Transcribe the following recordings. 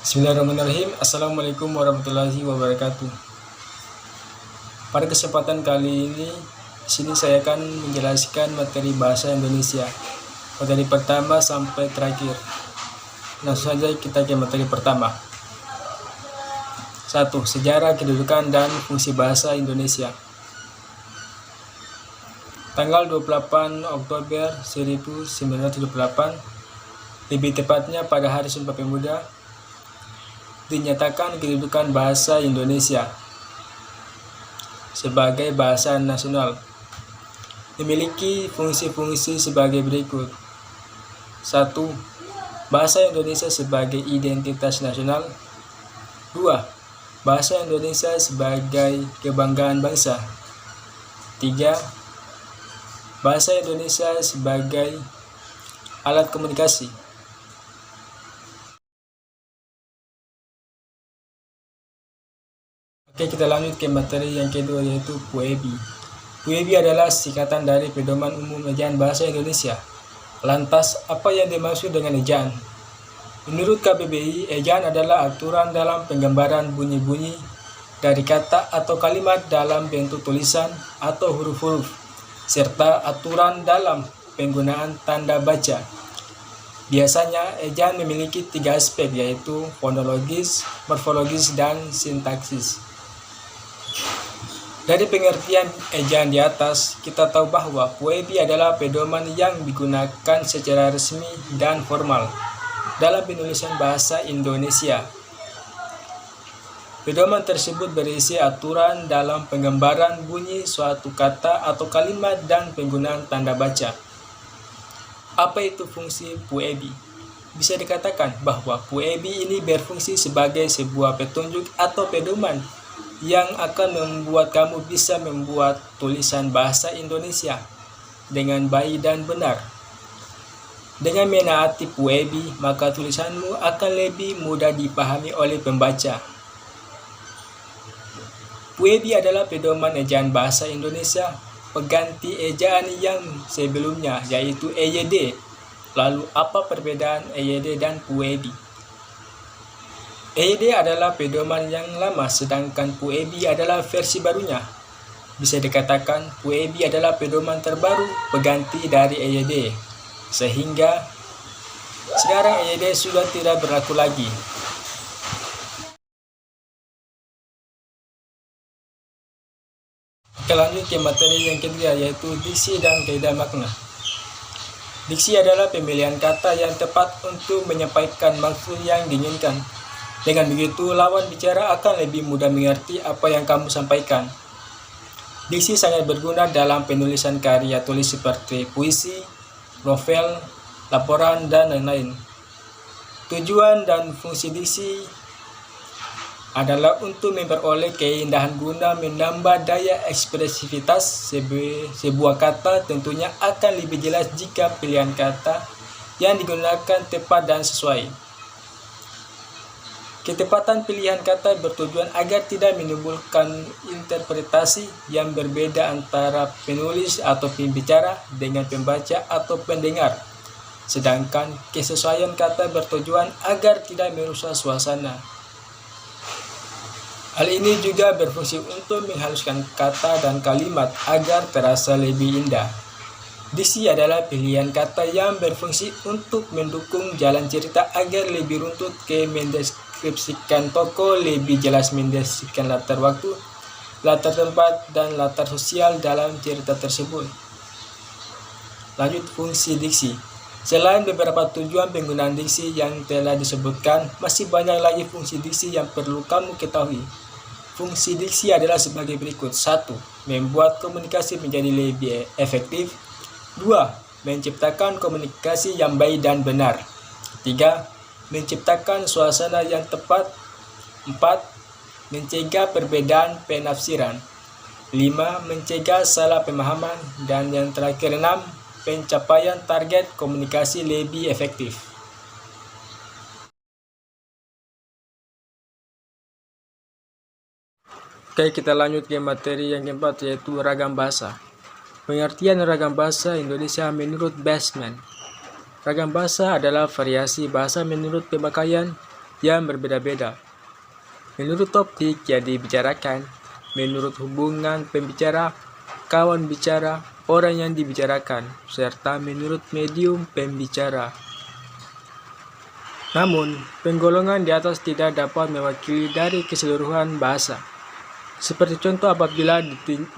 Bismillahirrahmanirrahim. Assalamualaikum warahmatullahi wabarakatuh. Pada kesempatan kali ini, di sini saya akan menjelaskan materi bahasa Indonesia dari pertama sampai terakhir. Langsung saja kita ke materi pertama. 1. Sejarah, kedudukan, dan fungsi bahasa Indonesia. Tanggal 28 Oktober 1978, lebih tepatnya pada Hari Sumpah Pemuda, dinyatakan kedudukan bahasa Indonesia sebagai bahasa nasional. Memiliki fungsi-fungsi sebagai berikut. 1. Bahasa Indonesia sebagai identitas nasional. 2. Bahasa Indonesia sebagai kebanggaan bangsa. 3. Bahasa Indonesia sebagai alat komunikasi. Oke, kita lanjut ke materi yang kedua, yaitu PUEBI. PUEBI adalah singkatan dari Pedoman Umum Ejaan Bahasa Indonesia. Lantas, apa yang dimaksud dengan ejaan? Menurut KBBI, ejaan adalah aturan dalam penggambaran bunyi-bunyi dari kata atau kalimat dalam bentuk tulisan atau huruf-huruf, serta aturan dalam penggunaan tanda baca. Biasanya, ejaan memiliki 3 aspek, yaitu fonologis, morfologis, dan sintaksis. Dari pengertian ejaan di atas, kita tahu bahwa PUEBI adalah pedoman yang digunakan secara resmi dan formal dalam penulisan bahasa Indonesia. Pedoman tersebut berisi aturan dalam penggambaran bunyi suatu kata atau kalimat dan penggunaan tanda baca. Apa itu fungsi PUEBI? Bisa dikatakan bahwa PUEBI ini berfungsi sebagai sebuah petunjuk atau pedoman yang akan membuat kamu bisa membuat tulisan bahasa Indonesia dengan baik dan benar. Dengan menaati PUEBI, maka tulisanmu akan lebih mudah dipahami oleh pembaca. PUEBI adalah pedoman ejaan bahasa Indonesia, pengganti ejaan yang sebelumnya, yaitu EYD. Lalu, apa perbedaan EYD dan PUEBI? EYD adalah pedoman yang lama, sedangkan PUEBI adalah versi barunya. Bisa dikatakan PUEBI adalah pedoman terbaru pengganti dari EYD, sehingga sekarang EYD sudah tidak berlaku lagi. Kita lanjut ke materi yang kedua, yaitu diksi dan kaidah makna. Diksi adalah pemilihan kata yang tepat untuk menyampaikan maksud yang diinginkan. Dengan begitu, lawan bicara akan lebih mudah mengerti apa yang kamu sampaikan. Diksi sangat berguna dalam penulisan karya tulis seperti puisi, novel, laporan, dan lain-lain. Tujuan dan fungsi diksi adalah untuk memperoleh keindahan guna menambah daya ekspresivitas sebuah kata. Tentunya akan lebih jelas jika pilihan kata yang digunakan tepat dan sesuai. Ketepatan pilihan kata bertujuan agar tidak menimbulkan interpretasi yang berbeda antara penulis atau pembicara dengan pembaca atau pendengar. Sedangkan kesesuaian kata bertujuan agar tidak merusak suasana. Hal ini juga berfungsi untuk menghaluskan kata dan kalimat agar terasa lebih indah. Diksi adalah pilihan kata yang berfungsi untuk mendukung jalan cerita agar lebih runtut, ke mendeskripsikan tokoh lebih jelas, mendeskripsikan latar waktu, latar tempat, dan latar sosial dalam cerita tersebut. Lanjut, fungsi diksi. Selain beberapa tujuan penggunaan diksi yang telah disebutkan, masih banyak lagi fungsi diksi yang perlu kamu ketahui. Fungsi diksi adalah sebagai berikut. 1. Membuat komunikasi menjadi lebih efektif. 2. Menciptakan komunikasi yang baik dan benar. 3. Menciptakan suasana yang tepat. 4. Mencegah perbedaan penafsiran. 5. Mencegah salah pemahaman. Dan yang terakhir 6. Pencapaian target komunikasi lebih efektif. Oke, kita lanjut ke materi yang keempat, yaitu ragam bahasa. Pengertian ragam bahasa Indonesia menurut Baseman. Ragam bahasa adalah variasi bahasa menurut pemakaian yang berbeda-beda. Menurut topik yang dibicarakan, menurut hubungan pembicara, kawan bicara, orang yang dibicarakan, serta menurut medium pembicara. Namun, penggolongan di atas tidak dapat mewakili dari keseluruhan bahasa. Seperti contoh apabila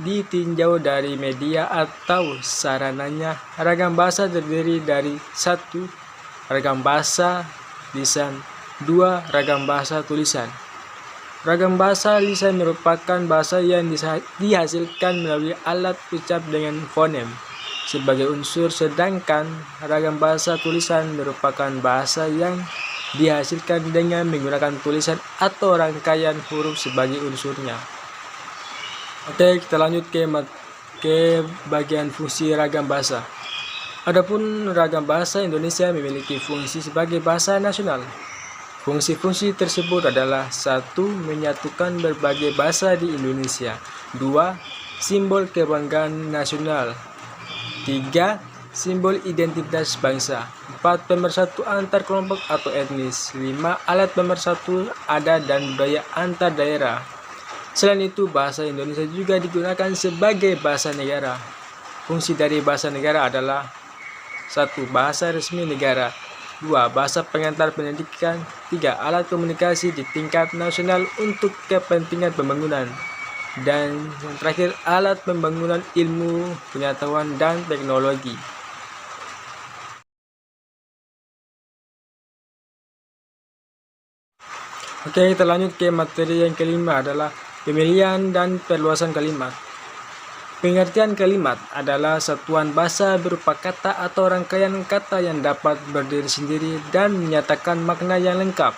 ditinjau dari media atau sarananya, ragam bahasa terdiri dari 1. Ragam bahasa lisan, 2. Ragam bahasa tulisan. Ragam bahasa lisan merupakan bahasa yang dihasilkan melalui alat ucap dengan fonem sebagai unsur, sedangkan ragam bahasa tulisan merupakan bahasa yang dihasilkan dengan menggunakan tulisan atau rangkaian huruf sebagai unsurnya. Oke, kita lanjut ke bagian fungsi ragam bahasa. Adapun ragam bahasa Indonesia memiliki fungsi sebagai bahasa nasional. Fungsi-fungsi tersebut adalah 1. Menyatukan berbagai bahasa di Indonesia. 2. Simbol kebanggaan nasional. 3. Simbol identitas bangsa. 4. Pemersatu antar kelompok atau etnis. 5. Alat pemersatu adat dan budaya antar daerah. Selain itu, bahasa Indonesia juga digunakan sebagai bahasa negara. Fungsi dari bahasa negara adalah 1. Bahasa resmi negara. 2. Bahasa pengantar pendidikan. 3. Alat komunikasi di tingkat nasional untuk kepentingan pembangunan. Dan yang terakhir, alat pembangunan ilmu, pengetahuan, dan teknologi. Oke, kita lanjut ke materi yang kelima adalah pemilihan dan perluasan kalimat. Pengertian kalimat adalah satuan bahasa berupa kata atau rangkaian kata yang dapat berdiri sendiri dan menyatakan makna yang lengkap.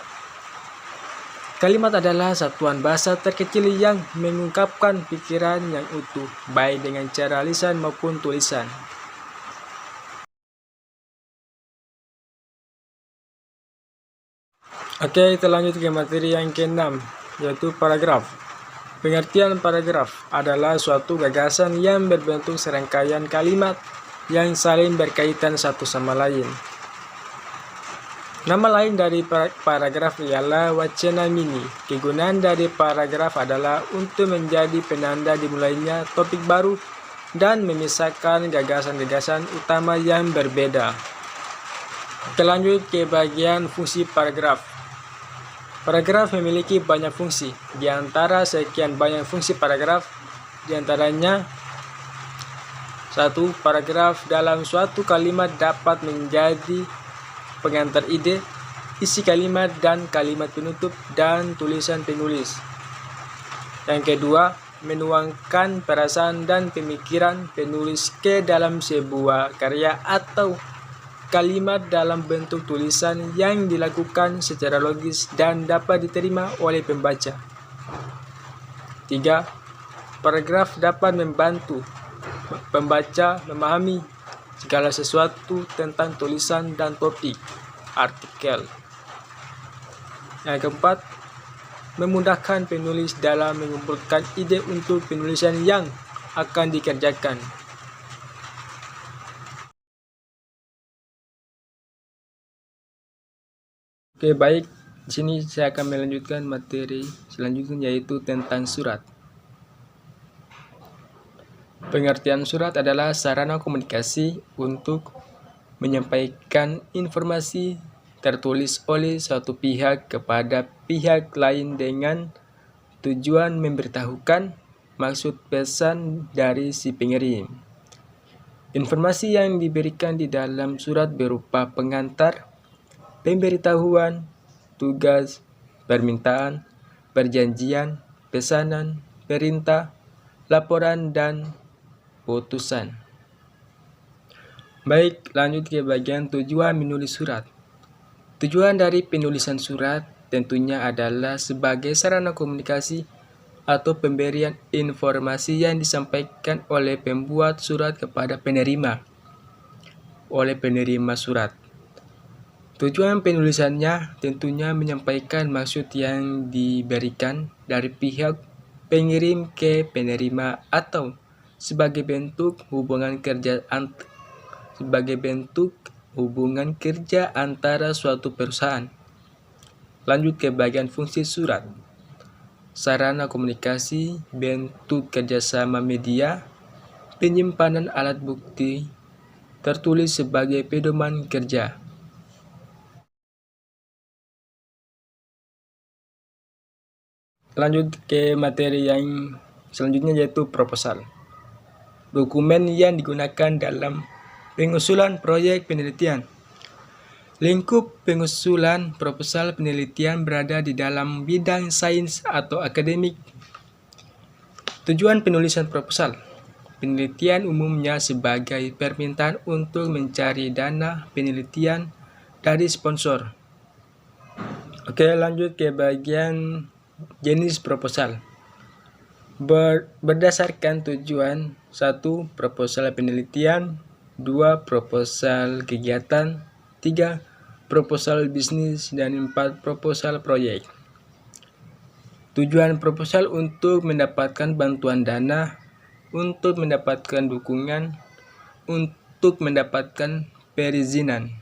Kalimat adalah satuan bahasa terkecil yang mengungkapkan pikiran yang utuh, baik dengan cara lisan maupun tulisan. Oke, kita lanjut ke materi yang keenam, yaitu paragraf. Pengertian paragraf adalah suatu gagasan yang berbentuk serangkaian kalimat yang saling berkaitan satu sama lain. Nama lain dari paragraf ialah wacana mini. Kegunaan dari paragraf adalah untuk menjadi penanda dimulainya topik baru dan memisahkan gagasan-gagasan utama yang berbeda. Kita lanjut ke bagian fungsi paragraf. Paragraf memiliki banyak fungsi. Di antara sekian banyak fungsi paragraf, di antaranya 1. Paragraf dalam suatu kalimat dapat menjadi pengantar ide, isi kalimat, dan kalimat penutup dan tulisan penulis. Yang kedua, menuangkan perasaan dan pemikiran penulis ke dalam sebuah karya atau kalimat dalam bentuk tulisan yang dilakukan secara logis dan dapat diterima oleh pembaca. 3. Paragraf dapat membantu pembaca memahami segala sesuatu tentang tulisan dan topik artikel. Yang keempat, memudahkan penulis dalam mengumpulkan ide untuk penulisan yang akan dikerjakan. Oke, baik. Di sini saya akan melanjutkan materi selanjutnya, yaitu tentang surat. Pengertian surat adalah sarana komunikasi untuk menyampaikan informasi tertulis oleh suatu pihak kepada pihak lain dengan tujuan memberitahukan maksud pesan dari si pengirim. Informasi yang diberikan di dalam surat berupa pengantar, pemberitahuan, tugas, permintaan, perjanjian, pesanan, perintah, laporan, dan putusan. Baik, lanjut ke bagian tujuan menulis surat. Tujuan dari penulisan surat tentunya adalah sebagai sarana komunikasi atau pemberian informasi yang disampaikan oleh pembuat surat kepada penerima oleh penerima surat. Tujuan penulisannya tentunya menyampaikan maksud yang diberikan dari pihak pengirim ke penerima atau sebagai bentuk hubungan kerja antara suatu perusahaan, Lanjut ke bagian fungsi surat. Sarana komunikasi, bentuk kerjasama media, penyimpanan alat bukti, tertulis sebagai pedoman kerja. Lanjut ke materi yang selanjutnya, yaitu proposal. Dokumen yang digunakan dalam pengusulan proyek penelitian. Lingkup pengusulan proposal penelitian berada di dalam bidang sains atau akademik. Tujuan penulisan proposal. Penelitian umumnya sebagai permintaan untuk mencari dana penelitian dari sponsor. Oke, lanjut ke bagian jenis proposal. Berdasarkan tujuan: 1. Proposal penelitian, 2. Proposal kegiatan, 3. Proposal bisnis, dan 4. Proposal proyek. Tujuan proposal: untuk mendapatkan bantuan dana, untuk mendapatkan dukungan, untuk mendapatkan perizinan.